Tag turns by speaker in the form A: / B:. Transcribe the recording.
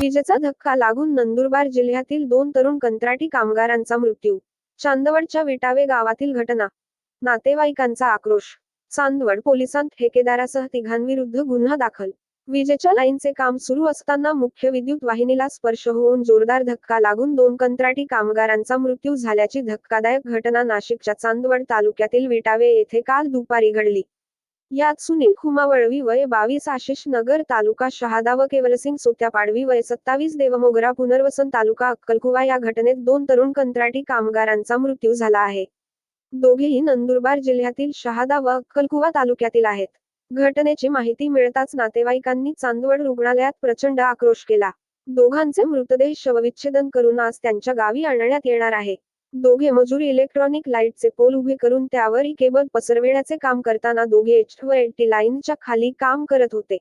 A: विजेचा धक्का लागून नंदुरबार जिल्ह्यातील 2 तरुण कंत्राटी कामगारांचा मृत्यू. चांदवडच्या विटावे गावातील घटना. नातेवाईकांचा आक्रोश. चांदवड पोलिसांत ठेकेदारासह तिघांविरुद्ध गुन्हा दाखल. विजेच्या लाईनचे काम सुरू असताना मुख्य विद्युत वाहिनीला स्पर्श होऊन जोरदार धक्का लागून 2 कंत्राटी कामगारांचा मृत्यू झाल्याची धक्कादायक घटना नाशिकच्या चांदवड तालुक्यातील विटावे येथे काल दुपारी घडली. यात सुनील खुमावळवी वय 22, आशिष नगर तालुका शहादा व केवलसिंग सोत्या पाडवी वय 27, देवमोगरा पुनर्वसन तालुका अक्कलकुवा या घटनेत 2 तरुण कंत्राटी कामगारांचा मृत्यू झाला आहे. दोघेही नंदुरबार जिल्ह्यातील शहादा व अक्कलकुवा तालुक्यातील आहेत. घटनेची माहिती मिळताच नातेवाईकांनी चांदवड रुग्णालयात प्रचंड आक्रोश केला. दोघांचे मृतदेह शवविच्छेदन करून आज त्यांच्या गावी आणण्यात येणार आहे. दोघे मजूर इलेक्ट्रॉनिक लाईटचे पोल उभे करून त्यावर केबल पसरविण्याचे काम करताना दोघे एच व एल टी लाईनच्या खाली काम करत होते.